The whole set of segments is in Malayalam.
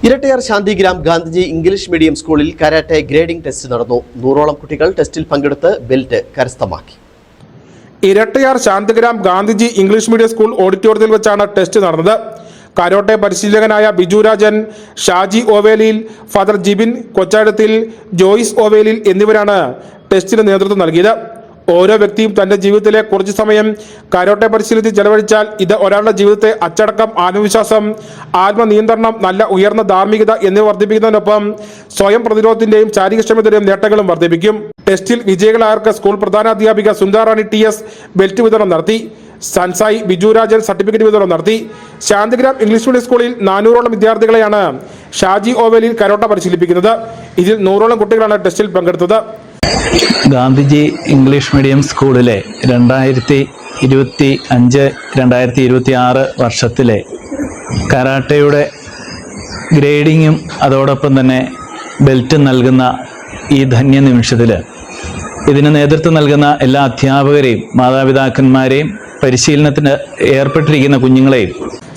ഇരട്ടയാർ ശാന്തിഗ്രാം ഗാന്ധിജി ഇംഗ്ലീഷ് മീഡിയം സ്കൂളിൽ കരാട്ടെ ഗ്രേഡിംഗ് ടെസ്റ്റ് നടന്നു. 100ഓളം കുട്ടികൾ ടെസ്റ്റിൽ പങ്കെടുത്ത് ബെൽറ്റ് കരസ്ഥമാക്കി. Irattayar Santhigram Gandhiji English medium school ഓഡിറ്റോറിയത്തിൽ വെച്ചാണ് ടെസ്റ്റ് നടന്നത്. കരാട്ടെ പരിശീലകനായ ബിജു രാജൻ, ഷാജി ഓവേലിൽ, ഫാദർ ജിബിൻ കൊച്ചാടത്തിൽ, ജോയിസ് ഓവേലിൽ എന്നിവരാണ് ടെസ്റ്റിന് നേതൃത്വം നൽകിയത്. ഓരോ വ്യക്തിയും തന്റെ ജീവിതത്തിലെ കുറച്ചു സമയം കരാട്ടെ പരിശീലനത്തിൽ ചെലവഴിച്ചാൽ ഇത് ഒരാളുടെ ജീവിതത്തെ അച്ചടക്കം, ആത്മവിശ്വാസം, ആത്മനിയന്ത്രണം, നല്ല ഉയർന്ന ധാർമ്മികത എന്നിവ വർദ്ധിപ്പിക്കുന്നതിനൊപ്പം സ്വയം പ്രതിരോധത്തിന്റെയും ശാരീരികക്ഷമതയുടെയും നേട്ടങ്ങളും വർദ്ധിപ്പിക്കും. ടെസ്റ്റിൽ വിജയികളായവർക്ക് സ്കൂൾ പ്രധാനാധ്യാപിക സുന്ദറാണി TS ബെൽറ്റ് വിതരണം നടത്തി. സൻസായി ബിജു രാജൻ സർട്ടിഫിക്കറ്റ് വിതരണം നടത്തി. ശാന്തിഗ്രാം ഇംഗ്ലീഷ് മീഡിയം സ്കൂളിൽ 400ഓളം വിദ്യാർത്ഥികളെയാണ് ഷാജി ഓവേലിൽ കരാട്ടെ പരിശീലിപ്പിക്കുന്നത്. ഇതിൽ 100ഓളം കുട്ടികളാണ് ടെസ്റ്റിൽ പങ്കെടുത്തത്. ഗാന്ധിജി ഇംഗ്ലീഷ് മീഡിയം സ്കൂളിലെ 2025-2026 വർഷത്തിലെ കരാട്ടയുടെ ഗ്രേഡിങ്ങും അതോടൊപ്പം തന്നെ ബെൽറ്റ് നൽകുന്ന ഈ ധന്യ നിമിഷത്തിൽ ഇതിന് നേതൃത്വം നൽകുന്ന എല്ലാ അധ്യാപകരെയും മാതാപിതാക്കന്മാരെയും പരിശീലനത്തിന് ഏർപ്പെട്ടിരിക്കുന്ന കുഞ്ഞുങ്ങളെയും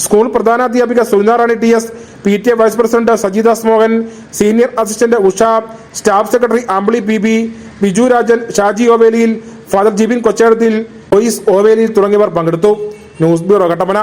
സ്കൂൾ പ്രധാനാധ്യാപിക Sundarani TS, PTA vice president Sajidas Mohan, senior assistant Usha, staff secretary Ambili PB, Biju Rajan, Shaji Oveliyil, father Jibin Kochadathil, Joyce Oveliyil തുടങ്ങിയവർ പങ്കെടുത്തു. News bureau Kattappana.